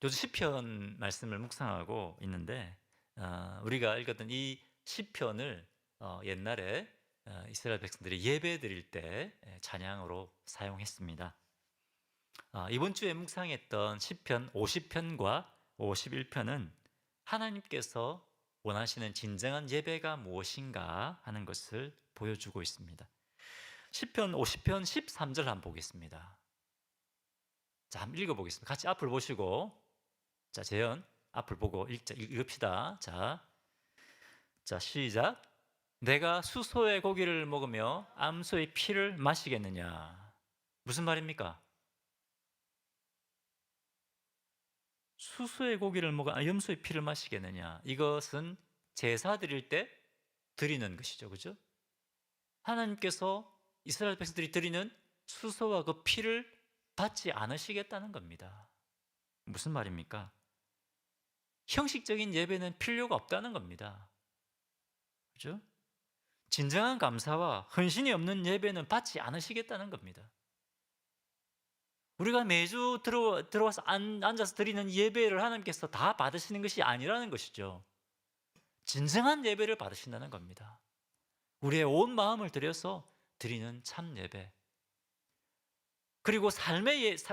요즘 시편 말씀을 묵상하고 있는데 우리가 읽었던 이 시편을 옛날에 이스라엘 백성들이 예배 드릴 때 찬양으로 사용했습니다. 이번 주에 묵상했던 시편 50편과 51편은 하나님께서 원하시는 진정한 예배가 무엇인가 하는 것을 보여주고 있습니다. 시편 50편 13절 한번 보겠습니다. 자, 한번 읽어보겠습니다. 같이 앞을 보시고, 자, 재현 앞을 보고 읽읍시다. 자, 시작. 내가 수소의 고기를 먹으며 암소의 피를 마시겠느냐? 무슨 말입니까? 수소의 고기를 먹어 염소의 피를 마시겠느냐? 이것은 제사 드릴 때 드리는 것이죠. 그죠? 하나님께서 이스라엘 백성들이 드리는 수소와 그 피를 받지 않으시겠다는 겁니다. 무슨 말입니까? 형식적인 예배는 필요가 없다는 겁니다. 그죠? 진정한 감사와 헌신이 없는 예배는 받지 않으시겠다는 겁니다. 우리가 매주 들어와서 앉아서 드리는 예배를 하나님께서 다 받으시는 것이 아니라는 것이죠. 진정한 예배를 받으신다는 겁니다. 우리의 온 마음을 들여서 드리는 참 예배. 그리고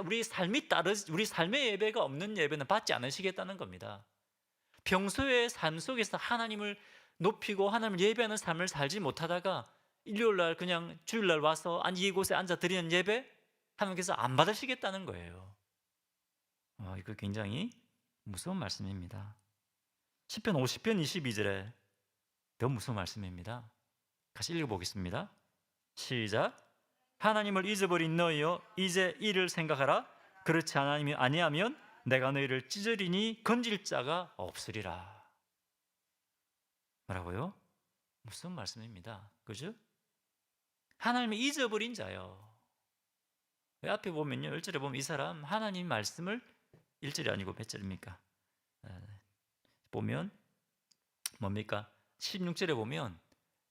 우리 삶의 예배가 없는 예배는 받지 않으시겠다는 겁니다. 평소의 삶 속에서 하나님을 높이고 하나님을 예배하는 삶을 살지 못하다가 일요일날 그냥 주일날 와서 이곳에 앉아 드리는 예배 하나님께서 안 받으시겠다는 거예요. 이거 굉장히 무서운 말씀입니다. 시편 50편 22절에 더 무서운 말씀입니다. 같이 읽어보겠습니다. 시작. 하나님을 잊어버린 너희여 이제 이를 생각하라. 그렇지 아니하면 내가 너희를 찢으리니 건질 자가 없으리라. 뭐라고요? 무슨 말씀입니다. 그죠? 하나님을 잊어버린 자요. 앞에 보면요, 1절에 보면 이 사람 하나님 말씀을 1절이 아니고 몇 절입니까? 보면 뭡니까? 16절에 보면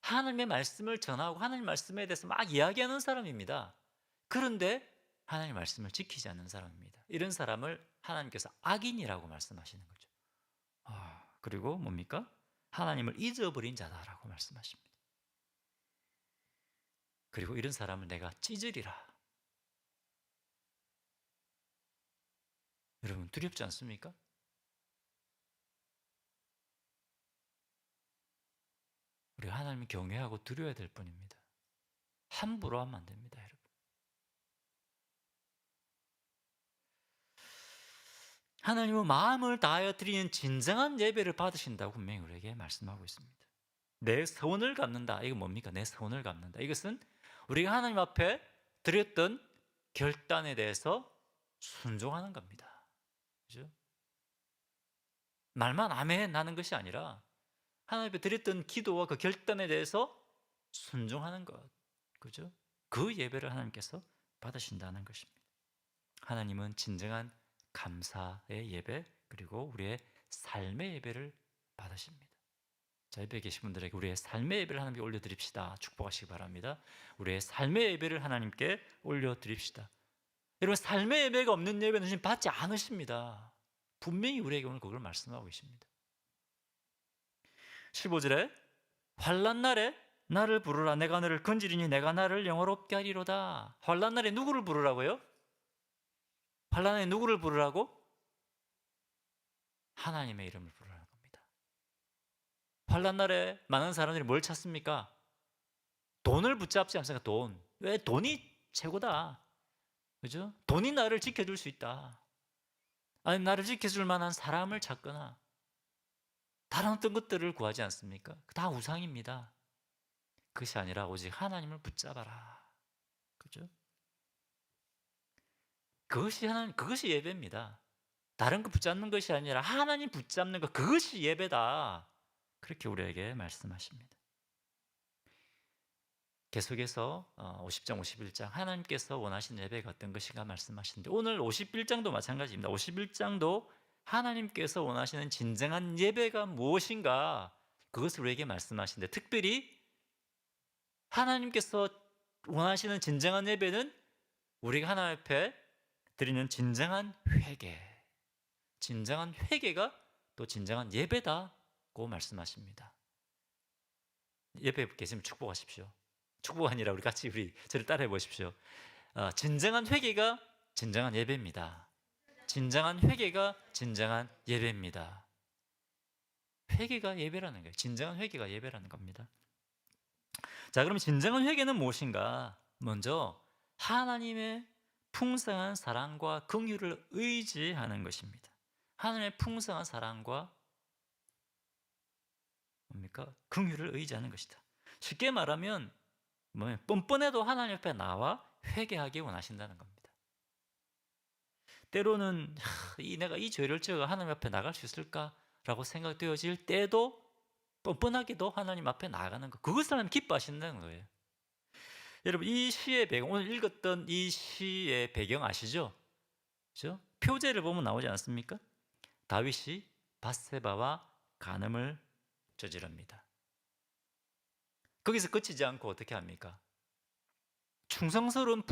하나님의 말씀을 전하고 하나님 말씀에 대해서 막 이야기하는 사람입니다. 그런데 하나님 말씀을 지키지 않는 사람입니다. 이런 사람을 하나님께서 악인이라고 말씀하시는 거죠. 그리고 뭡니까? 하나님을 잊어버린 자다라고 말씀하십니다. 그리고 이런 사람을 내가 찢으리라. 여러분 두렵지 않습니까? 우리 하나님을 경외하고 두려워야 될 뿐입니다. 함부로 하면 안 됩니다, 여러분. 하나님은 마음을 다하여 드리는 진정한 예배를 받으신다고 분명히 우리에게 말씀하고 있습니다. 내 선을 갚는다. 이거 뭡니까? 내 선을 갚는다. 이것은 우리가 하나님 앞에 드렸던 결단에 대해서 순종하는 겁니다. 그죠? 말만 아멘 하는 것이 아니라 하나님 앞에 드렸던 기도와 그 결단에 대해서 순종하는 것. 그죠? 그 예배를 하나님께서 받으신다는 것입니다. 하나님은 진정한 감사의 예배 그리고 우리의 삶의 예배를 받으십니다. 자, 예배에 계신 분들에게 우리의 삶의 예배를 하나님께 올려드립시다. 축복하시기 바랍니다. 우리의 삶의 예배를 하나님께 올려드립시다. 여러분, 삶의 예배가 없는 예배는 지금 받지 않으십니다. 분명히 우리에게 오늘 그걸 말씀하고 계십니다. 15절에 환난 날에 나를 부르라. 내가 너를 건지리니 내가 나를 영화롭게 하리로다. 환난 날에 누구를 부르라고요? 환난에 누구를 부르라고? 하나님의 이름을 부르라는 겁니다. 환난 날에 많은 사람들이 뭘 찾습니까? 돈을 붙잡지 않습니까? 돈. 왜? 돈이 최고다. 그죠? 돈이 나를 지켜줄 수 있다. 아니, 나를 지켜줄 만한 사람을 찾거나 다른 어떤 것들을 구하지 않습니까? 다 우상입니다. 그것이 아니라 오직 하나님을 붙잡아라. 그죠? 그것이 예배입니다. 다른 거 붙잡는 것이 아니라 하나님 붙잡는 것, 그것이 예배다. 그렇게 우리에게 말씀하십니다. 계속해서 50장, 51장 하나님께서 원하시는 예배가 어떤 것인가 말씀하시는데 오늘 51장도 마찬가지입니다. 51장도 하나님께서 원하시는 진정한 예배가 무엇인가 그것을 우리에게 말씀하시는데 특별히 하나님께서 원하시는 진정한 예배는 우리가 하나님 앞에 드리는 진정한 회개, 진정한 회개가 또 진정한 예배다고 말씀하십니다. 옆에 계시면 축복하십시오. 축복 아니라 우리 같이 저를 따라해 보십시오. 진정한 회개가 진정한 예배입니다. 진정한 회개가 진정한 예배입니다. 회개가 예배라는 거예요. 진정한 회개가 예배라는 겁니다. 자, 그럼 진정한 회개는 무엇인가? 먼저 하나님의 풍성한 사랑과 긍휼을 의지하는 것입니다. 하나님의 풍성한 사랑과 뭡니까? 긍휼을 의지하는 것이다. 쉽게 말하면 뻔뻔해도 하나님 앞에 나와 회개하기 원하신다는 겁니다. 때로는 내가 이 죄를 지어 하나님 앞에 나갈 수 있을까라고 생각되어질 때도 뻔뻔하게도 하나님 앞에 나가는 것, 그것을 하나님 기뻐하신다는 거예요. 여러분, 이 시의 배경, 오늘 읽었던 이 시의 배경 아시죠? 그렇죠? 표제를 보면 나오지 않습니까? 다윗이 밧세바와 간음을 저지릅니다. 거기서 그치지 않고 어떻게 합니까? 충성스러운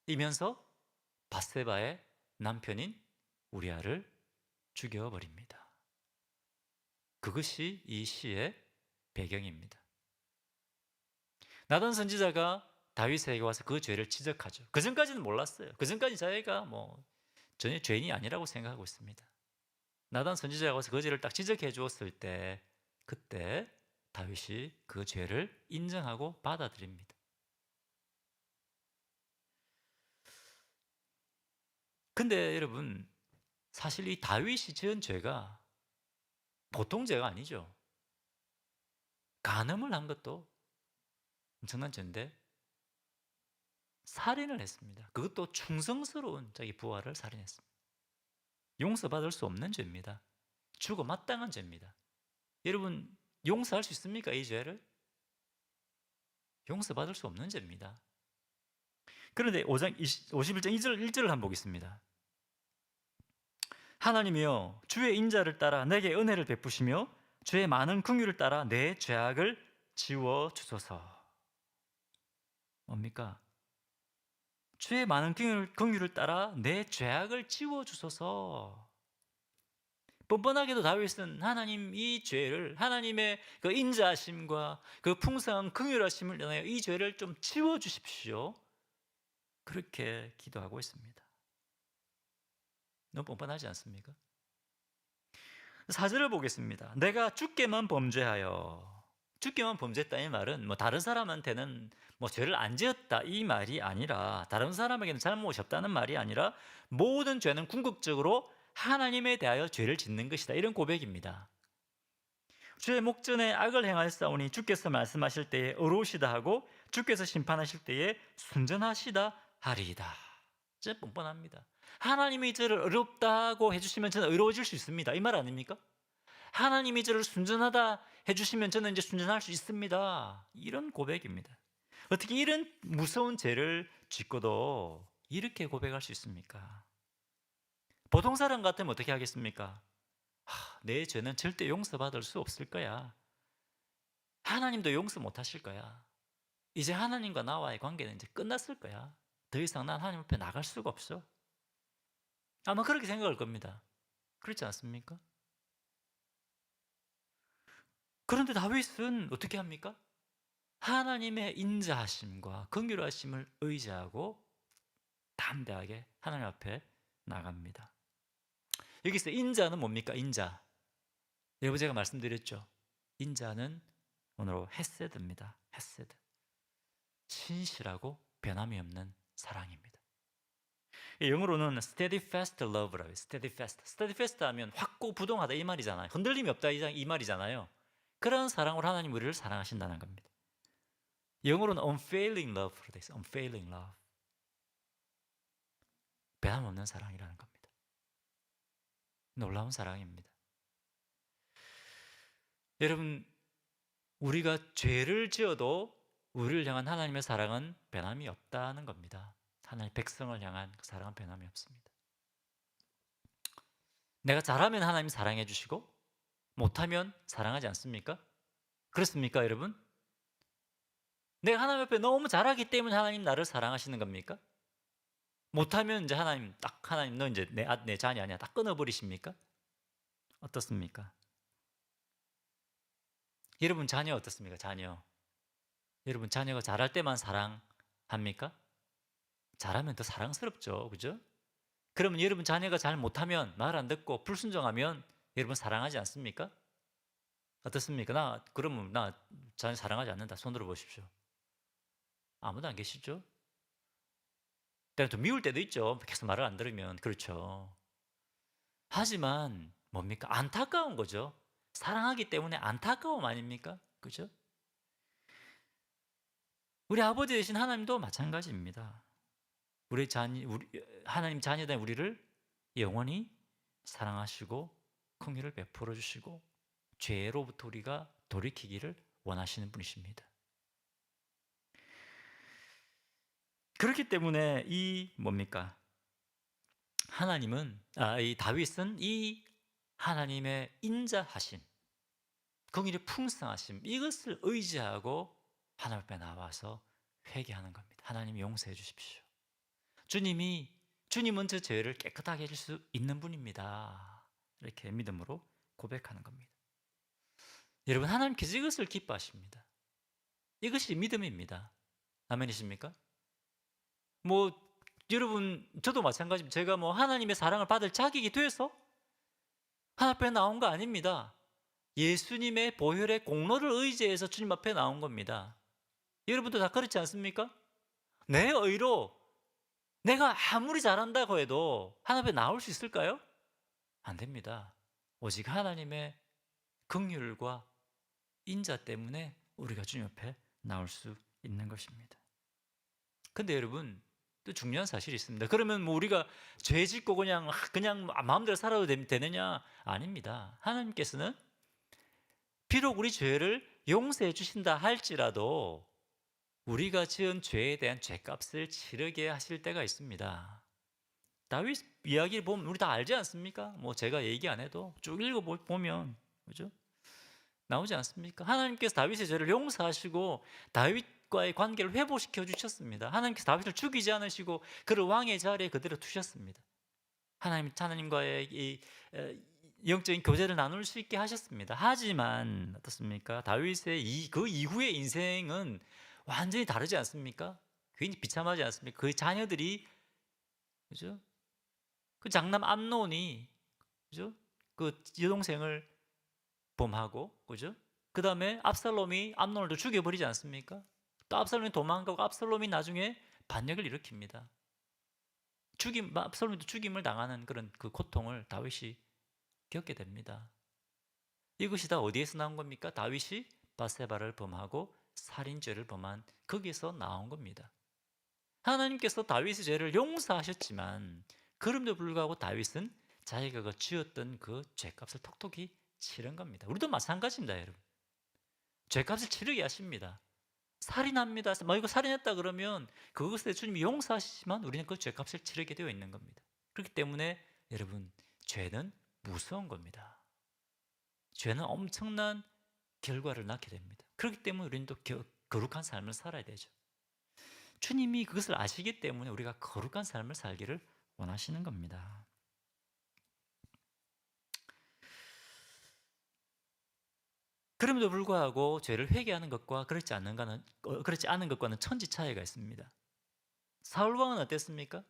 부하이면서 밧세바의 남편인 우리아를 죽여버립니다. 그것이 이 시의 배경입니다. 나단 선지자가 다윗에게 와서 그 죄를 지적하죠. 그 전까지는 몰랐어요. 그 전까지 자기가 전혀 죄인이 아니라고 생각하고 있습니다. 나단 선지자가 와서 그 죄를 딱 지적해 주었을 때, 그때 다윗이 그 죄를 인정하고 받아들입니다. 근데 여러분, 사실 이 다윗이 지은 죄가 보통 죄가 아니죠. 간음을 한 것도 엄청난 죄인데 살인을 했습니다. 그것도 충성스러운 자기 부하를 살인했습니다. 용서받을 수 없는 죄입니다. 죽어 마땅한 죄입니다. 여러분, 용서할 수 있습니까? 이 죄를? 용서받을 수 없는 죄입니다. 그런데 5장 51장 1절을 한번 보겠습니다. 하나님이여, 주의 인자를 따라 내게 은혜를 베푸시며 주의 많은 긍휼을 따라 내 죄악을 지워 주소서. 뭡니까? 주의 많은 긍휼을 따라 내 죄악을 지워 주소서. 뻔뻔하게도 다윗은 하나님 이 죄를, 하나님의 그 인자하심과 그 풍성한 긍휼하심을 인하여 이 죄를 좀 지워 주십시오, 그렇게 기도하고 있습니다. 너무 뻔뻔하지 않습니까? 4절을 보겠습니다. 내가 주께만 범죄하여, 주께만 범죄했다 이 말은 다른 사람한테는 죄를 안 지었다 이 말이 아니라, 다른 사람에게는 잘못이 없다는 말이 아니라 모든 죄는 궁극적으로 하나님에 대하여 죄를 짓는 것이다, 이런 고백입니다. 주의 목전에 악을 행하였사오니 주께서 말씀하실 때에 의로우시다 하고 주께서 심판하실 때에 순전하시다 하리이다. 진짜 뻔뻔합니다. 하나님이 저를 어렵다고 해주시면 저는 의로워질 수 있습니다, 이 말 아닙니까? 하나님이 저를 순전하다 해주시면 저는 이제 순전할 수 있습니다, 이런 고백입니다. 어떻게 이런 무서운 죄를 짓고도 이렇게 고백할 수 있습니까? 보통 사람 같으면 어떻게 하겠습니까? 내 죄는 절대 용서받을 수 없을 거야. 하나님도 용서 못 하실 거야. 이제 하나님과 나와의 관계는 이제 끝났을 거야. 더 이상 난 하나님 앞에 나갈 수가 없어. 아마 그렇게 생각할 겁니다. 그렇지 않습니까? 그런데 다윗은 어떻게 합니까? 하나님의 인자하심과 긍휼하심을 의지하고 담대하게 하나님 앞에 나갑니다. 여기서 인자는 뭡니까? 인자. 여러분, 제가 말씀드렸죠. 인자는 오늘로 헤세드입니다. 헤세드. 신실하고 변함이 없는 사랑입니다. 영어로는 steadfast love라고 해요. steadfast. steadfast 하면 확고부동하다 이 말이잖아요. 흔들림이 없다 이 말이잖아요. 그런 사랑으로 하나님 우리를 사랑하신다는 겁니다. 영어로는 unfailing love로 되어 있어요. unfailing love. 변함없는 사랑이라는 겁니다. 놀라운 사랑입니다. 여러분, 우리가 죄를 지어도 우리를 향한 하나님의 사랑은 변함이 없다는 겁니다. 하나님의 백성을 향한 그 사랑은 변함이 없습니다. 내가 잘하면 하나님 사랑해 주시고 못하면 사랑하지 않습니까? 그렇습니까, 여러분? 내가 하나님 앞에 너무 잘하기 때문에 하나님 나를 사랑하시는 겁니까? 못하면 이제 하나님 너 이제 내 자녀 아니야 딱 끊어버리십니까? 어떻습니까? 여러분 자녀 어떻습니까? 자녀. 여러분 자녀가 잘할 때만 사랑합니까? 잘하면 더 사랑스럽죠. 그죠? 그러면 여러분 자녀가 잘 못하면 말 안 듣고 불순종하면 여러분 사랑하지 않습니까? 어떻습니까? 그러면 나 자녀 사랑하지 않는다. 손 들어 보십시오. 아무도 안 계시죠? 때는 좀 미울 때도 있죠. 계속 말을 안 들으면. 그렇죠. 하지만 뭡니까? 안타까운 거죠. 사랑하기 때문에 안타까움 아닙니까? 그죠? 우리 아버지 되신 하나님도 마찬가지입니다. 하나님 자녀된 우리를 영원히 사랑하시고 긍휼을 베풀어 주시고 죄로부터 우리가 돌이키기를 원하시는 분이십니다. 그렇기 때문에 이 뭡니까? 이 다윗은 이 하나님의 인자하심, 긍휼의 풍성하심 이것을 의지하고 하나님 앞에 나와서 회개하는 겁니다. 하나님 용서해 주십시오. 주님은 저 죄를 깨끗하게 해줄 수 있는 분입니다. 이렇게 믿음으로 고백하는 겁니다. 여러분 하나님께서 이것을 기뻐하십니다. 이것이 믿음입니다. 아멘이십니까? 여러분 저도 마찬가지입니다. 제가 하나님의 사랑을 받을 자격이 돼서 하나님 앞에 나온 거 아닙니다. 예수님의 보혈의 공로를 의지해서 주님 앞에 나온 겁니다. 여러분도 다 그렇지 않습니까? 내 의로 내가 아무리 잘한다고 해도 하나님 앞에 나올 수 있을까요? 안 됩니다. 오직 하나님의 긍휼과 인자 때문에 우리가 주님 앞에 나올 수 있는 것입니다. 근데 여러분 또 중요한 사실이 있습니다. 그러면 우리가 죄 짓고 그냥 마음대로 살아도 되느냐? 아닙니다. 하나님께서는 비록 우리 죄를 용서해 주신다 할지라도 우리가 지은 죄에 대한 죄값을 치르게 하실 때가 있습니다. 다윗 이야기를 보면 우리 다 알지 않습니까? 제가 얘기 안 해도 쭉 읽어보면 그죠? 나오지 않습니까? 하나님께서 다윗의 죄를 용서하시고 다윗과의 관계를 회복시켜 주셨습니다. 하나님께서 다윗을 죽이지 않으시고 그를 왕의 자리에 그대로 두셨습니다. 하나님과의 이 영적인 교제를 나눌 수 있게 하셨습니다. 하지만 어떻습니까? 다윗의 그 이후의 인생은 완전히 다르지 않습니까? 굉장히 비참하지 않습니까? 그 자녀들이 그죠? 그 장남 암논이 그죠? 그 여동생을 범하고 그죠? 그 다음에 압살롬이 암논을 또 죽여버리지 않습니까? 또 압살롬이 도망가고 압살롬이 나중에 반역을 일으킵니다. 압살롬이 죽임을 당하는 그런 그 고통을 다윗이 겪게 됩니다. 이것이 다 어디에서 나온 겁니까? 다윗이 바세바를 범하고 살인죄를 범한 거기서 나온 겁니다. 하나님께서 다윗의 죄를 용서하셨지만 그럼에도 불구하고 다윗은 자기가 지었던 그 죄값을 톡톡히 치른 겁니다. 우리도 마찬가지입니다, 여러분. 죄값을 치르게 하십니다. 살인합니다. 이거 살인했다 그러면 그것에 주님이 용서하시지만 우리는 그 죄값을 치르게 되어 있는 겁니다. 그렇기 때문에 여러분 죄는 무서운 겁니다. 죄는 엄청난 결과를 낳게 됩니다. 그렇기 때문에 우리는 또 거룩한 삶을 살아야 되죠. 주님이 그것을 아시기 때문에 우리가 거룩한 삶을 살기를 원하시는 겁니다. 그럼에도 불구하고 죄를 회개하는 것과 그렇지 않은 것과는 천지 차이가 있습니다. 사울왕은 어땠습니까?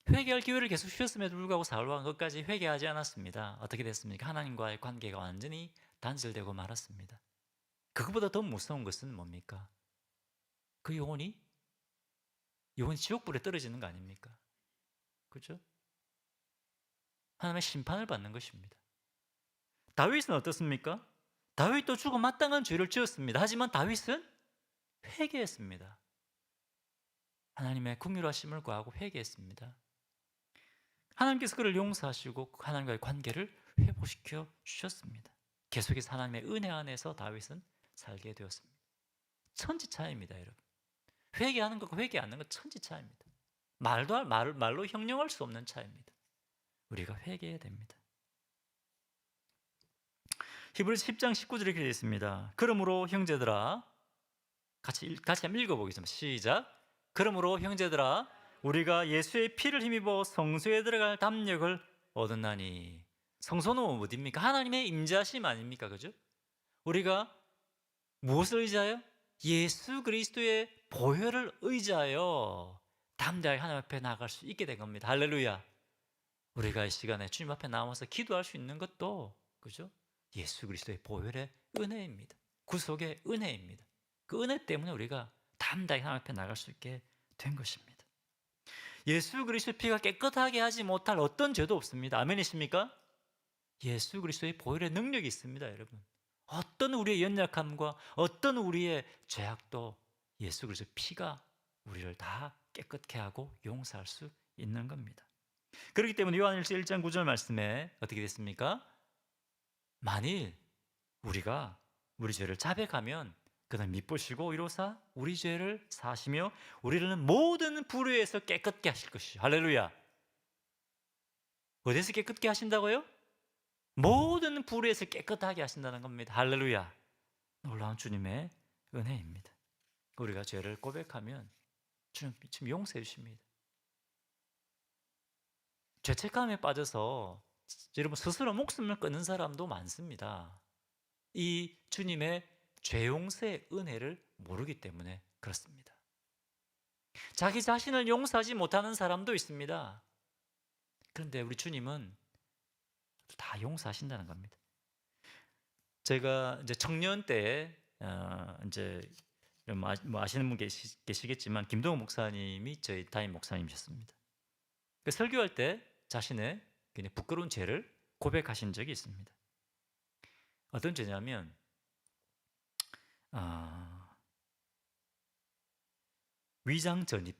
회개할 기회를 계속 주셨음에도 불구하고 사울왕은 끝까지 회개하지 않았습니다. 어떻게 됐습니까? 하나님과의 관계가 완전히 단절되고 말았습니다. 그것보다 더 무서운 것은 뭡니까? 그 영혼이 지옥불에 떨어지는 거 아닙니까? 그렇죠? 하나님의 심판을 받는 것입니다. 다윗은 어떻습니까? 다윗도 죽어 마땅한 죄를 지었습니다. 하지만 다윗은 회개했습니다. 하나님의 긍휼하심을 구하고 회개했습니다. 하나님께서 그를 용서하시고 하나님과의 관계를 회복시켜 주셨습니다. 계속해서 하나님의 은혜 안에서 다윗은 살게 되었습니다. 천지 차이입니다, 여러분. 회개하는 것과 회개 안 하는 것 천지 차이입니다. 말로 형용할 수 없는 차이입니다. 우리가 회개해야 됩니다. 히브리서 10장 19절에 이렇게 되어 있습니다. 그러므로 형제들아 같이 한번 읽어보겠습니다. 시작. 그러므로 형제들아 우리가 예수의 피를 힘입어 성소에 들어갈 담력을 얻었나니. 성소는 어디입니까? 하나님의 임재하심 아닙니까? 그죠? 우리가 무엇을 의지하여? 예수 그리스도의 보혈을 의지하여 담대하게 하나님 앞에 나아갈 수 있게 된 겁니다. 할렐루야. 우리가 이 시간에 주님 앞에 나와서 기도할 수 있는 것도, 그죠? 예수 그리스도의 보혈의 은혜입니다. 구속의 은혜입니다. 그 은혜 때문에 우리가 담대하게 하나님 앞에 나갈 수 있게 된 것입니다. 예수 그리스도의 피가 깨끗하게 하지 못할 어떤 죄도 없습니다. 아멘이십니까? 예수 그리스도의 보혈의 능력이 있습니다, 여러분. 어떤 우리의 연약함과 어떤 우리의 죄악도 예수 그리스도의 피가 우리를 다 깨끗게 하고 용서할 수 있는 겁니다. 그렇기 때문에 요한일서 1장 9절 말씀에 어떻게 됐습니까? 만일 우리가 우리 죄를 자백하면 그는 미쁘시고 이로사 우리 죄를 사시며 우리를 모든 불의에서 깨끗게 하실 것이요. 할렐루야. 어디서 깨끗게 하신다고요? 모든 불의에서 깨끗하게 하신다는 겁니다. 할렐루야. 놀라운 주님의 은혜입니다. 우리가 죄를 고백하면 주님 용서해 주십니다. 죄책감에 빠져서 여러분 스스로 목숨을 끊는 사람도 많습니다. 이 주님의 죄 용서의 은혜를 모르기 때문에 그렇습니다. 자기 자신을 용서하지 못하는 사람도 있습니다. 그런데 우리 주님은 다 용서하신다는 겁니다. 제가 이제 청년 때 이제 뭐 아시는 분 계시겠지만 김동욱 목사님이 저희 담임 목사님이셨습니다. 설교할 때 자신의 그냥 부끄러운 죄를 고백하신 적이 있습니다. 어떤 죄냐면 위장 전입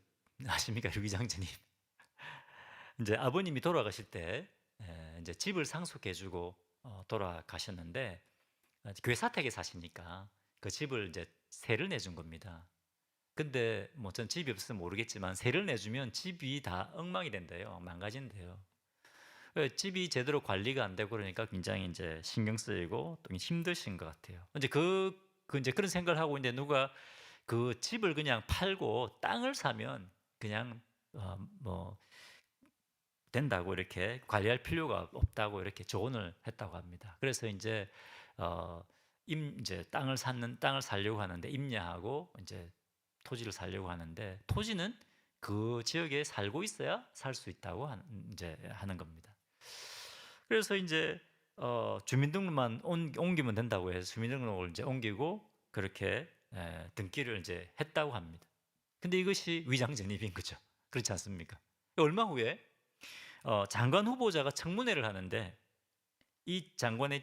아십니까? 위장 전입. 이제 아버님이 돌아가실 때 이제 집을 상속해주고 돌아가셨는데 교회 사택에 사시니까 그 집을 이제 세를 내준 겁니다. 근데 뭐 전 집이 없으면 모르겠지만 세를 내주면 집이 다 엉망이 된대요. 망가진대요. 집이 제대로 관리가 안 되고 그러니까 굉장히 이제 신경 쓰이고 또 힘드신 것 같아요. 이제 이제 그런 생각을 하고 있는데 누가 그 집을 그냥 팔고 땅을 사면 그냥 뭐 된다고 이렇게 관리할 필요가 없다고 이렇게 조언을 했다고 합니다. 그래서 이제 이제 땅을 살려고 하는데 임야하고 이제 토지를 살려고 하는데 토지는 그 지역에 살고 있어야 살 수 있다고 이제 하는 겁니다. 그래서 이제 주민등록만 옮기면 된다고 해서 주민등록을 이제 옮기고 그렇게 등기를 이제 했다고 합니다. 근데 이것이 위장전입인 거죠. 그렇지 않습니까? 얼마 후에 장관 후보자가 청문회를 하는데 이 장관이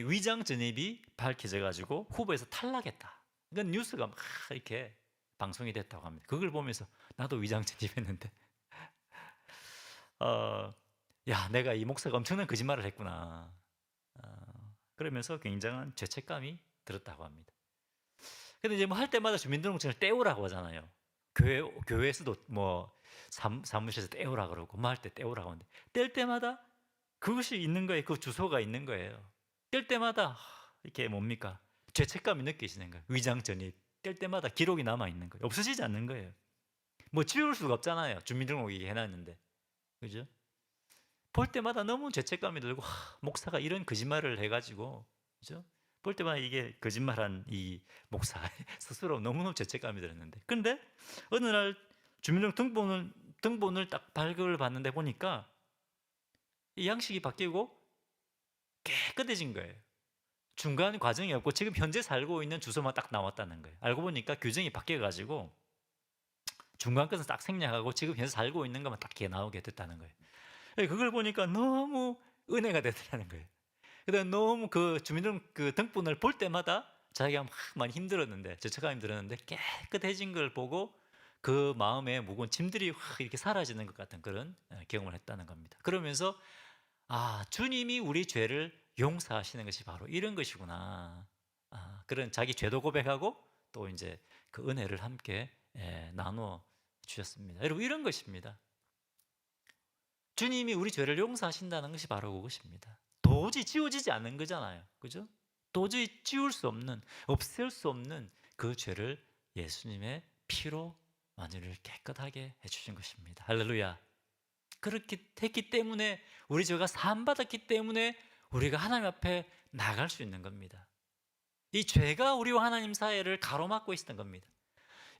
위장전입이 밝혀져 가지고 후보에서 탈락했다. 이건 뉴스가 막 이렇게 방송이 됐다고 합니다. 그걸 보면서 나도 위장전입했는데 야, 내가 이 목사가 엄청난 거짓말을 했구나. 그러면서 굉장한 죄책감이 들었다고 합니다. 근데 이제 뭐 할 때마다 주민등록증을 떼오라고 하잖아요. 교회에서도 뭐 사무실에서 떼오라 그러고 뭐 할 때 떼오라고 하는데 뗄 때마다 그것이 있는 거예요. 그 주소가 있는 거예요. 뗄 때마다 이렇게 뭡니까? 죄책감이 느껴지는 거예요. 위장전입. 뗄 때마다 기록이 남아 있는 거예요. 없어지지 않는 거예요. 뭐 지울 수가 없잖아요. 주민등록이 해놨는데. 그죠? 볼 때마다 너무 죄책감이 들고 목사가 이런 거짓말을 해가지고 그죠? 볼 때마다 이게 거짓말한 이 목사 스스로 너무너무 죄책감이 들었는데 근데 어느 날 주민등록 등본을 딱 발급을 받는데 보니까 이 양식이 바뀌고 깨끗해진 거예요. 중간 과정이 없고 지금 현재 살고 있는 주소만 딱 나왔다는 거예요. 알고 보니까 규정이 바뀌어가지고 중간 것은 딱 생략하고 지금 현재 살고 있는 것만 딱 나오게 됐다는 거예요. 그걸 보니까 너무 은혜가 되더라는 거예요. 그다음 너무 그 주민등록 그 등본을 볼 때마다 자기가 막 많이 힘들었는데 죄책감이 들었는데 깨끗해진 걸 보고 그 마음에 무거운 짐들이 확 이렇게 사라지는 것 같은 그런 경험을 했다는 겁니다. 그러면서 주님이 우리 죄를 용서하시는 것이 바로 이런 것이구나. 그런 자기 죄도 고백하고 또 이제 그 은혜를 함께 나누어 주셨습니다. 여러분 이런 것입니다. 주님이 우리 죄를 용서하신다는 것이 바로 그것입니다. 도저히 지워지지 않는 거잖아요. 그죠? 도저히 지울 수 없는, 없앨 수 없는 그 죄를 예수님의 피로 완전히 깨끗하게 해주신 것입니다. 할렐루야. 그렇게 했기 때문에 우리 죄가 사함받았기 때문에 우리가 하나님 앞에 나갈 수 있는 겁니다. 이 죄가 우리와 하나님 사이를 가로막고 있었던 겁니다.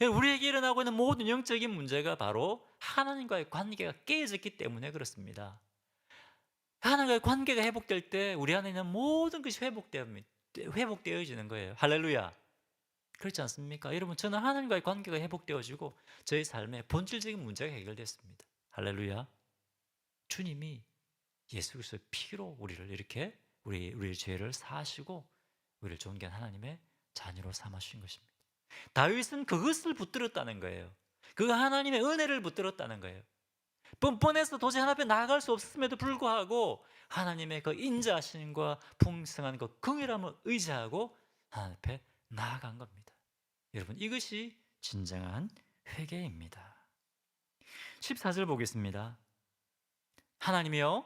우리에게 일어나고 있는 모든 영적인 문제가 바로 하나님과의 관계가 깨어졌기 때문에 그렇습니다. 하나님과의 관계가 회복될 때 우리 안에 있는 모든 것이 회복되어지는 거예요. 할렐루야. 그렇지 않습니까? 여러분, 저는 하나님과의 관계가 회복되어지고 저희 삶에 본질적인 문제가 해결됐습니다. 할렐루야. 주님이 예수 그리스도의 피로 우리를 이렇게 우리의 죄를 사하시고 우리를 존귀한 하나님의 자녀로 삼으신 것입니다. 다윗은 그것을 붙들었다는 거예요. 그 하나님의 은혜를 붙들었다는 거예요. 뻔뻔해서 도저히 하나님 앞에 나아갈 수 없음에도 불구하고 하나님의 그 인자하심과 풍성한 그 긍휼함을 의지하고 하나님 앞에 나아간 겁니다. 여러분, 이것이 진정한 회개입니다. 14절 보겠습니다. 하나님이여,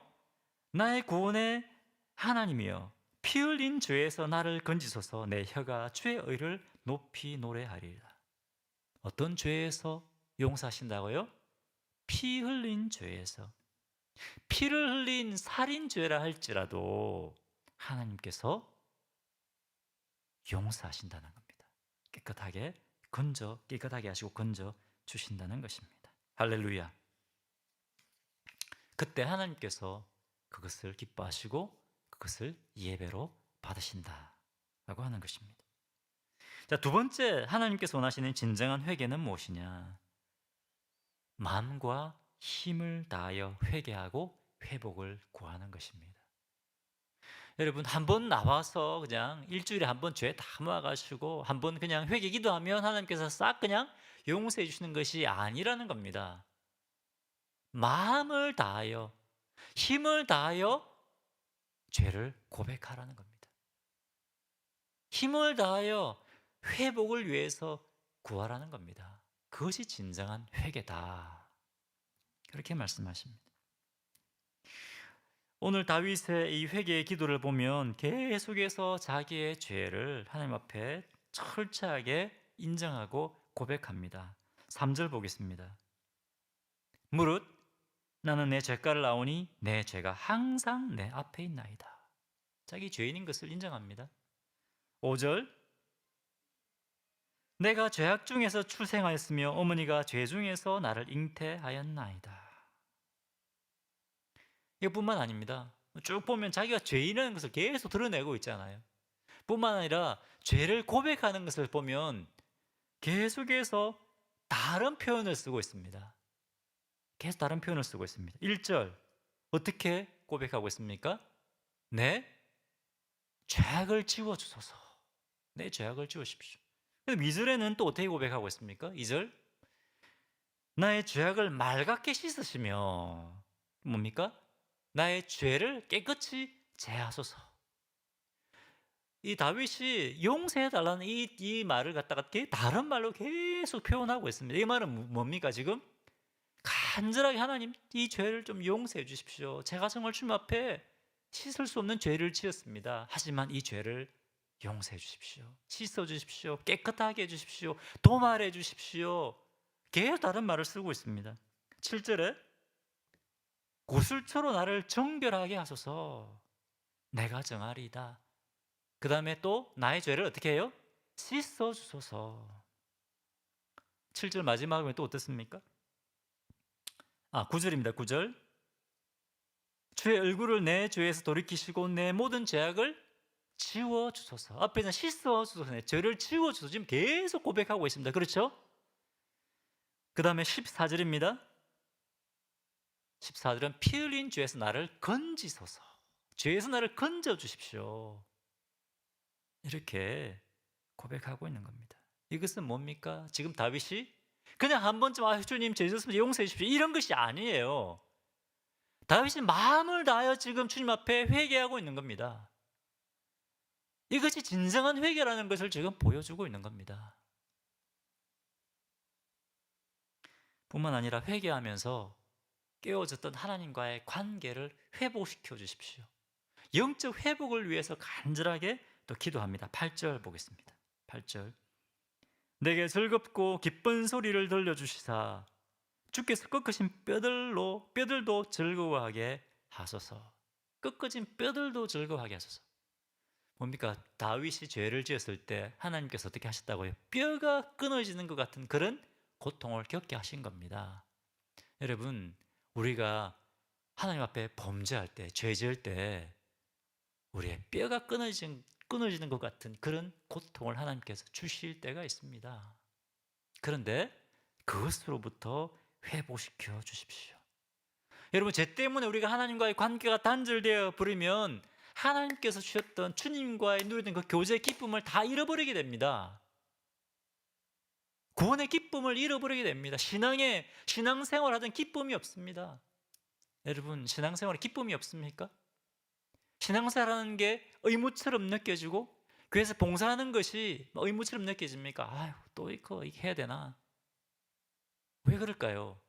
나의 구원의 하나님이여, 피 흘린 죄에서 나를 건지소서. 내 혀가 주의 의를 높이 노래하리라. 어떤 죄에서 용서하신다고요? 피 흘린 죄에서. 피를 흘린 살인죄라 할지라도 하나님께서 용서하신다는 겁니다. 깨끗하게 하시고 건져 주신다는 것입니다. 할렐루야. 그때 하나님께서 그것을 기뻐하시고 그것을 예배로 받으신다라고 하는 것입니다. 자, 두 번째 하나님께서 원하시는 진정한 회개는 무엇이냐? 마음과 힘을 다하여 회개하고 회복을 구하는 것입니다. 여러분, 한번 나와서 그냥 일주일에 한 번 죄 다 모아가지고 한번 그냥 회개 기도하면 하나님께서 싹 그냥 용서해 주시는 것이 아니라는 겁니다. 마음을 다하여 힘을 다하여 죄를 고백하라는 겁니다. 힘을 다하여 회복을 위해서 구하라는 겁니다. 그것이 진정한 회개다. 그렇게 말씀하십니다. 오늘 다윗의 이 회개의 기도를 보면 계속해서 자기의 죄를 하나님 앞에 철저하게 인정하고 고백합니다. 3절 보겠습니다. 무릇 나는 내 죄가를 아오니 내 죄가 항상 내 앞에 있나이다. 자기 죄인인 것을 인정합니다. 5절 내가 죄악 중에서 출생하였으며 어머니가 죄 중에서 나를 잉태하였나이다. 이것뿐만 아닙니다. 쭉 보면 자기가 죄인이라는 것을 계속 드러내고 있잖아요. 뿐만 아니라 죄를 고백하는 것을 보면 계속해서 다른 표현을 쓰고 있습니다. 계속 다른 표현을 쓰고 있습니다. 1절 어떻게 고백하고 있습니까? 내 죄악을 지워주소서. 내 죄악을 지우십시오. 2절에는 또 어떻게 고백하고 있습니까? 2절 나의 죄악을 맑게 씻으시며 뭡니까? 나의 죄를 깨끗이 제하소서. 이 다윗이 용서해달라는 이 말을 갖다가 다른 말로 계속 표현하고 있습니다. 이 말은 뭡니까 지금? 간절하게 하나님 이 죄를 좀 용서해 주십시오. 제가 정말 주님 앞에 씻을 수 없는 죄를 지었습니다. 하지만 이 죄를 용서해 주십시오. 씻어 주십시오. 깨끗하게 해 주십시오. 도말해 주십시오. 계속 다른 말을 쓰고 있습니다. 7절에 구슬초로 나를 정결하게 하소서. 내가 정하리이다. 그 다음에 또 나의 죄를 어떻게 해요? 씻어 주소서. 7절 마지막에 또 어떻습니까? 9절입니다. 9절 주의 얼굴을 내 죄에서 돌이키시고 내 모든 죄악을 지워주소서. 앞에는 씻어주소서. 죄를 지워주소서. 지금 계속 고백하고 있습니다. 그렇죠? 그 다음에 14절입니다. 14절은 피 흘린 죄에서 나를 건지소서. 죄에서 나를 건져주십시오. 이렇게 고백하고 있는 겁니다. 이것은 뭡니까? 지금 다윗이 그냥 한 번쯤 주님 죄 졌으면 용서해 주십시오 이런 것이 아니에요. 다윗이 마음을 다하여 지금 주님 앞에 회개하고 있는 겁니다. 이것이 진정한 회개라는 것을 지금 보여주고 있는 겁니다. 뿐만 아니라 회개하면서 깨어졌던 하나님과의 관계를 회복시켜 주십시오. 영적 회복을 위해서 간절하게 또 기도합니다. 8절 보겠습니다. 8절 내게 즐겁고 기쁜 소리를 들려주시사 주께서 꺾으신 뼈들도 즐거워하게 하소서. 꺾어진 뼈들도 즐거워하게 하소서. 뭡니까? 다윗이 죄를 지었을 때 하나님께서 어떻게 하셨다고요? 뼈가 끊어지는 것 같은 그런 고통을 겪게 하신 겁니다. 여러분, 우리가 하나님 앞에 범죄할 때, 죄 지을 때 우리의 뼈가 끊어지는 것 같은 그런 고통을 하나님께서 주실 때가 있습니다. 그런데 그것으로부터 회복시켜 주십시오. 여러분, 죄 때문에 우리가 하나님과의 관계가 단절되어 버리면 하나님께서 주셨던 주님과의 누리던 그 교제의 기쁨을 다 잃어버리게 됩니다. 구원의 기쁨을 잃어버리게 됩니다. 신앙생활하던 기쁨이 없습니다. 여러분, 신앙생활에 기쁨이 없습니까? 신앙생활하는 게 의무처럼 느껴지고 교회에서 봉사하는 것이 의무처럼 느껴집니까? 아유, 또 이거 해야 되나? 왜 그럴까요?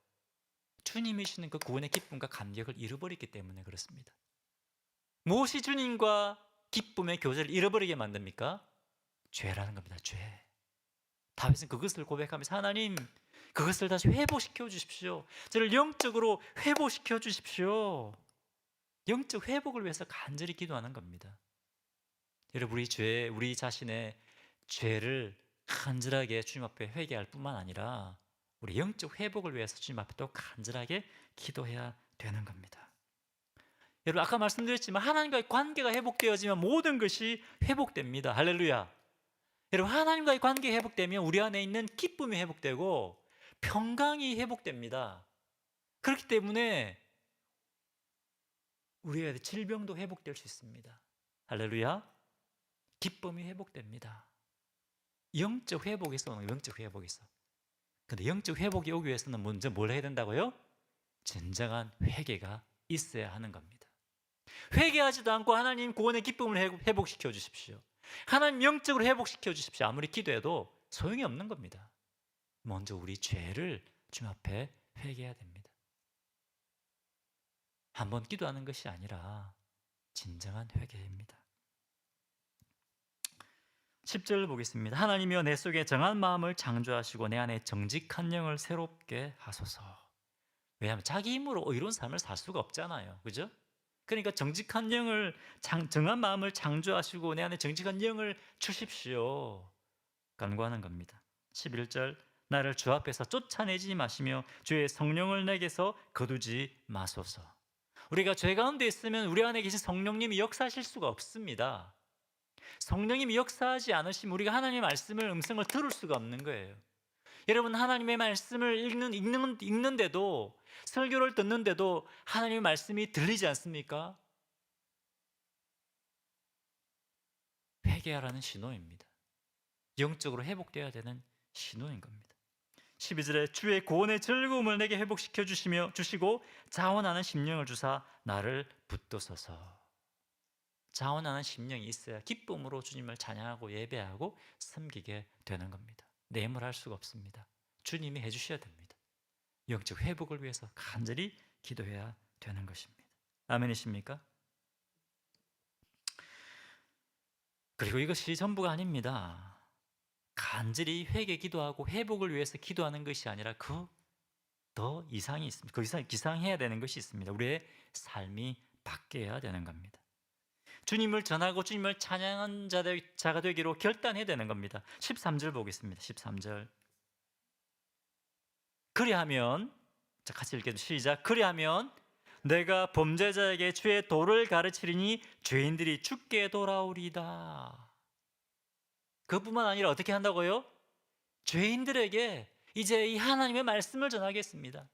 주님이 주시는 그 구원의 기쁨과 감격을 잃어버리기 때문에 그렇습니다. 무엇이 주님과 기쁨의 교제를 잃어버리게 만듭니까? 죄라는 겁니다. 죄. 다윗은 그것을 고백하면서 하나님, 그것을 다시 회복시켜 주십시오. 저를 영적으로 회복시켜 주십시오. 영적 회복을 위해서 간절히 기도하는 겁니다. 여러분, 우리 자신의 죄를 간절하게 주님 앞에 회개할 뿐만 아니라 우리 영적 회복을 위해서 주님 앞에 또 간절하게 기도해야 되는 겁니다. 여러분, 아까 말씀드렸지만 하나님과의 관계가 회복되어지면 모든 것이 회복됩니다. 할렐루야. 여러분, 하나님과의 관계가 회복되면 우리 안에 있는 기쁨이 회복되고 평강이 회복됩니다. 그렇기 때문에 우리의 질병도 회복될 수 있습니다. 할렐루야. 기쁨이 회복됩니다. 영적 회복에서 오는 영적 회복에서. 근데 영적 회복이 오기 위해서는 먼저 뭘 해야 된다고요? 진정한 회개가 있어야 하는 겁니다. 회개하지도 않고 하나님 구원의 기쁨을 회복시켜 주십시오. 하나님 영적으로 회복시켜 주십시오. 아무리 기도해도 소용이 없는 겁니다. 먼저 우리 죄를 주님 앞에 회개해야 됩니다. 한번 기도하는 것이 아니라 진정한 회개입니다. 10절 보겠습니다. 하나님이여 내 속에 정한 마음을 창조하시고 내 안에 정직한 영을 새롭게 하소서. 왜냐하면 자기 힘으로 이런 삶을 살 수가 없잖아요. 그죠? 그러니까 정직한 정한 마음을 창조하시고 내 안에 정직한 영을 주십시오. 간구하는 겁니다. 11절 나를 주 앞에서 쫓아내지 마시며 주의 성령을 내게서 거두지 마소서. 우리가 죄 가운데 있으면 우리 안에 계신 성령님이 역사하실 수가 없습니다. 성령님이 역사하지 않으시면 우리가 하나님의 말씀을 음성을 들을 수가 없는 거예요. 여러분, 하나님의 말씀을 읽는데도 설교를 듣는데도 하나님의 말씀이 들리지 않습니까? 회개하라는 신호입니다. 영적으로 회복되어야 되는 신호인 겁니다. 12절에 주의 구원의 즐거움을 내게 회복시켜 주시고 자원하는 심령을 주사 나를 붙드소서. 자원하는 심령이 있어야 기쁨으로 주님을 찬양하고 예배하고 섬기게 되는 겁니다. 내 힘을 할 수가 없습니다. 주님이 해주셔야 됩니다. 영적 회복을 위해서 간절히 기도해야 되는 것입니다. 아멘이십니까? 그리고 이것이 전부가 아닙니다. 간절히 회개 기도하고 회복을 위해서 기도하는 것이 아니라 그 더 이상이 있습니다. 그 이상 기상해야 되는 것이 있습니다. 우리의 삶이 바뀌어야 되는 겁니다. 주님을 전하고 주님을 찬양한 자가 되기로 결단해야 되는 겁니다. 13절 보겠습니다. 13절. 그리하면, 자, 같이 읽겠습니다. 시작. 그리하면 내가 범죄자에게 주의 도를 가르치리니 죄인들이 주께 돌아오리다. 그뿐만 아니라 어떻게 한다고요? 죄인들에게 이제 이 하나님의 말씀을 전하겠습니다.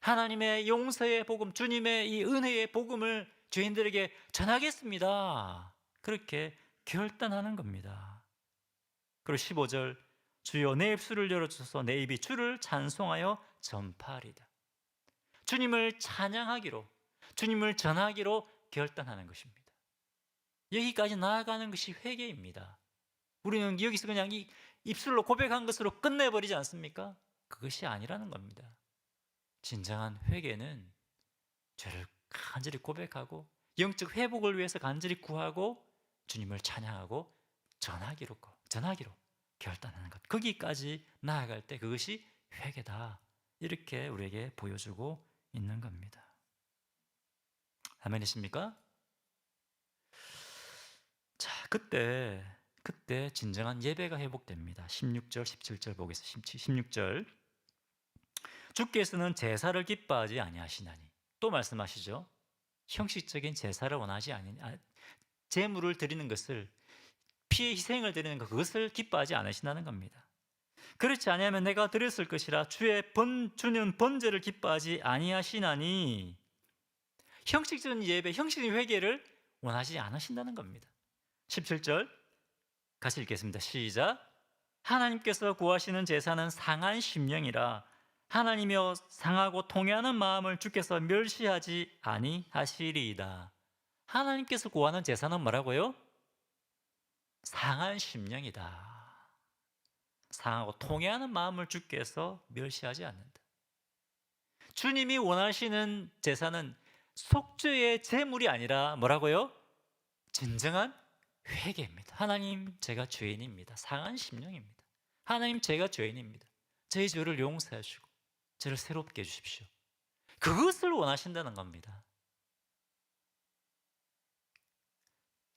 하나님의 용서의 복음, 주님의 이 은혜의 복음을 죄인들에게 전하겠습니다. 그렇게 결단하는 겁니다. 그리고 15절 주여 내 입술을 열어주소서 내 입이 주를 찬송하여 전파하리다. 주님을 찬양하기로, 주님을 전하기로 결단하는 것입니다. 여기까지 나아가는 것이 회개입니다. 우리는 여기서 그냥 이 입술로 고백한 것으로 끝내버리지 않습니까? 그것이 아니라는 겁니다. 진정한 회개는 죄를 간절히 고백하고 영적 회복을 위해서 간절히 구하고 주님을 찬양하고 전하기로 결단하는 것. 거기까지 나아갈 때 그것이 회개다. 이렇게 우리에게 보여주고 있는 겁니다. 아멘이십니까? 자, 그때 진정한 예배가 회복됩니다. 16절, 17절 보겠습니다. 16절. 주께서는 제사를 기뻐하지 아니하시나니. 또 말씀하시죠. 형식적인 제사를 원하지 제물을 드리는 것을, 피의 희생을 드리는 것, 그것을 기뻐하지 않으신다는 겁니다. 그렇지 아니하면 내가 드렸을 것이라 주는 번제를 기뻐하지 아니하시나니. 형식적인 예배, 형식적인 회개를 원하지 않으신다는 겁니다. 17절 같이 읽겠습니다. 시작. 하나님께서 구하시는 제사는 상한 심령이라 하나님이여 상하고 통회하는 마음을 주께서 멸시하지 아니하시리이다. 하나님께서 구하는 제사는 뭐라고요? 상한 심령이다. 상하고 통회하는 마음을 주께서 멸시하지 않는다. 주님이 원하시는 제사는 속죄의 제물이 아니라 뭐라고요? 진정한 회개입니다. 하나님, 제가 죄인입니다. 상한 심령입니다. 하나님, 제가 죄인입니다. 제 죄를 용서하시고 저를 새롭게 해주십시오. 그것을 원하신다는 겁니다.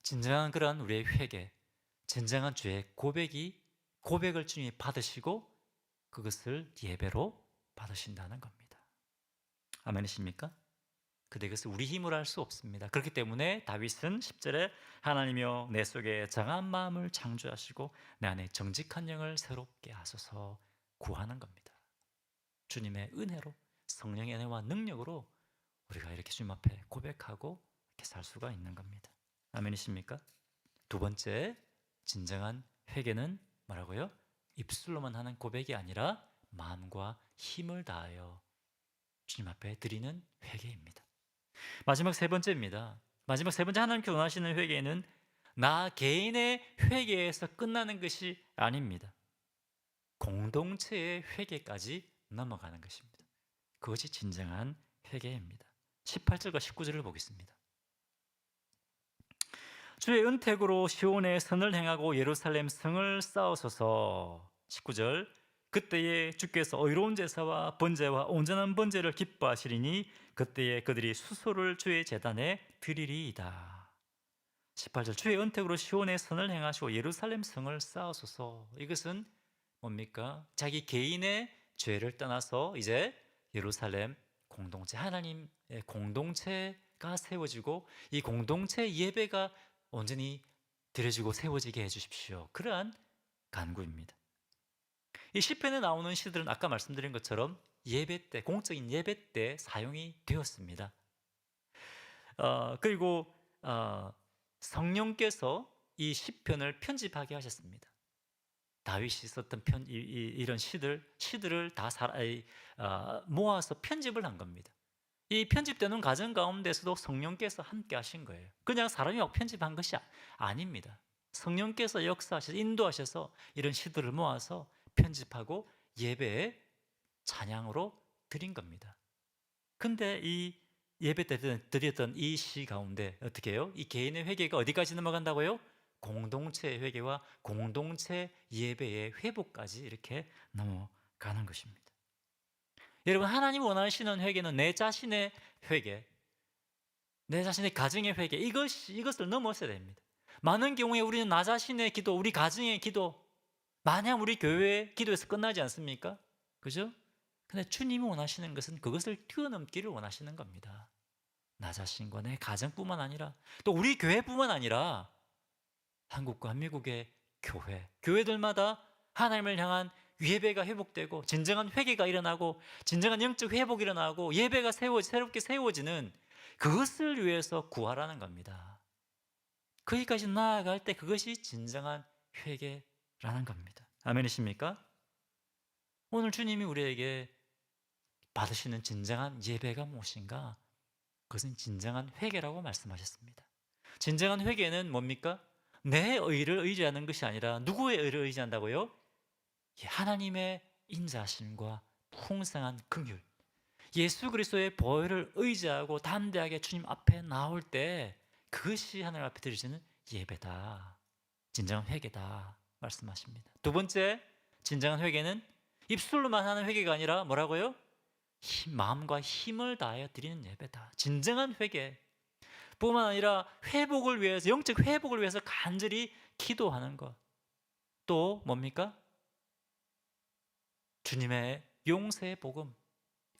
진정한 그런 우리의 회개, 진정한 죄의 고백을 주님이 받으시고 그것을 예배로 받으신다는 겁니다. 아멘이십니까? 근데 그것을 우리 힘으로 할 수 없습니다. 그렇기 때문에 다윗은 10절에 하나님이여 내 속에 정한 마음을 창조하시고 내 안에 정직한 영을 새롭게 하소서 구하는 겁니다. 주님의 은혜로, 성령의 은혜와 능력으로 우리가 이렇게 주님 앞에 고백하고 이렇게 살 수가 있는 겁니다. 아멘이십니까? 두 번째, 진정한 회개는 뭐라고요? 입술로만 하는 고백이 아니라 마음과 힘을 다하여 주님 앞에 드리는 회개입니다. 마지막 세 번째입니다. 마지막 세 번째, 하나님께서 원하시는 회개는 나 개인의 회개에서 끝나는 것이 아닙니다. 공동체의 회개까지 넘어가는 것입니다. 그것이 진정한 회개입니다. 18절과 19절을 보겠습니다. 주의 은택으로 시온에 선을 행하고 예루살렘 성을 쌓으소서. 19절. 그때에 주께서 의로운 제사와 번제와 온전한 번제를 기뻐하시리니 그때에 그들이 수소를 주의 제단에 드리리이다. 18절. 주의 은택으로 시온에 선을 행하시고 예루살렘 성을 쌓으소서. 이것은 뭡니까? 자기 개인의 죄를 떠나서 이제 예루살렘 공동체, 하나님의 공동체가 세워지고 이 공동체 예배가 온전히 드려지고 세워지게 해주십시오. 그러한 간구입니다. 이 시편에 나오는 시들은 아까 말씀드린 것처럼 예배 때, 공적인 예배 때 사용이 되었습니다. 그리고 성령께서 이 시편을 편집하게 하셨습니다. 다윗이 썼던 이런 시들을 다 모아서 편집을 한 겁니다. 이 편집되는 과정 가운데서도 성령께서 함께 하신 거예요. 그냥 사람이 막 편집한 것이 아닙니다. 성령께서 역사하셔서 인도하셔서 이런 시들을 모아서 편집하고 예배에 찬양으로 드린 겁니다. 근데 이 예배 때 드렸던 이 시 가운데 어떻게 해요? 이 개인의 회개가 어디까지 넘어간다고요? 공동체 회개와 공동체 예배의 회복까지 이렇게 넘어가는 것입니다. 여러분, 하나님 원하시는 회개는 내 자신의 회개, 내 자신의 가정의 회개, 이것을 넘어서야 됩니다. 많은 경우에 우리는 나 자신의 기도, 우리 가정의 기도, 마냥 우리 교회의 기도에서 끝나지 않습니까? 그죠? 근데 주님이 원하시는 것은 그것을 뛰어넘기를 원하시는 겁니다. 나 자신과 내 가정뿐만 아니라 또 우리 교회뿐만 아니라 한국과 미국의 교회들마다 하나님을 향한 예배가 회복되고 진정한 회개가 일어나고 진정한 영적 회복이 일어나고 예배가 새롭게 세워지는 그것을 위해서 구하라는 겁니다. 거기까지 나아갈 때 그것이 진정한 회개라는 겁니다. 아멘이십니까? 오늘 주님이 우리에게 받으시는 진정한 예배가 무엇인가? 그것은 진정한 회개라고 말씀하셨습니다. 진정한 회개는 뭡니까? 내 의를 의지하는 것이 아니라 누구의 의를 의지한다고요? 하나님의 인자심과 풍성한 긍휼, 예수 그리스도의 보혈을 의지하고 담대하게 주님 앞에 나올 때 그것이 하나님 앞에 드리시는 예배다. 진정한 회개다. 말씀하십니다. 두 번째, 진정한 회개는 입술로만 하는 회개가 아니라 뭐라고요? 마음과 힘을 다하여 드리는 예배다. 진정한 회개 뿐만 아니라 회복을 위해서, 영적 회복을 위해서 간절히 기도하는 것. 또 뭡니까? 주님의 용서의 복음,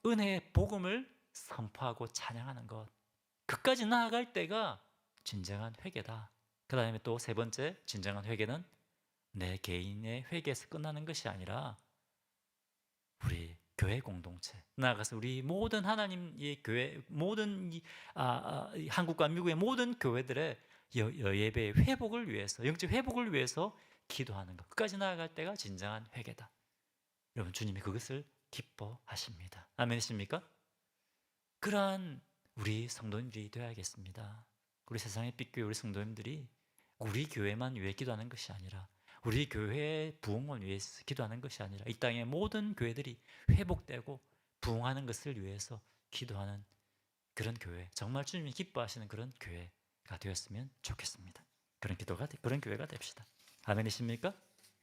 은혜의 복음을 선포하고 찬양하는 것. 그까지 나아갈 때가 진정한 회개다. 그 다음에 또 세 번째, 진정한 회개는 내 개인의 회개에서 끝나는 것이 아니라 우리 교회 공동체, 나아가서 우리 모든 하나님의 교회, 모든 한국과 미국의 모든 교회들의 예배의 회복을 위해서, 영적 회복을 위해서 기도하는 것. 끝까지 나아갈 때가 진정한 회개다. 여러분, 주님이 그것을 기뻐하십니다. 아멘이십니까? 그러한 우리 성도님들이 되어야겠습니다. 우리 세상의 빛교회 우리 성도님들이 우리 교회만 위해 기도하는 것이 아니라, 우리 교회의 부흥을 위해서 기도하는 것이 아니라, 이 땅의 모든 교회들이 회복되고 부흥하는 것을 위해서 기도하는 그런 교회, 정말 주님이 기뻐하시는 그런 교회가 되었으면 좋겠습니다. 그런 교회가 됩시다. 아멘이십니까?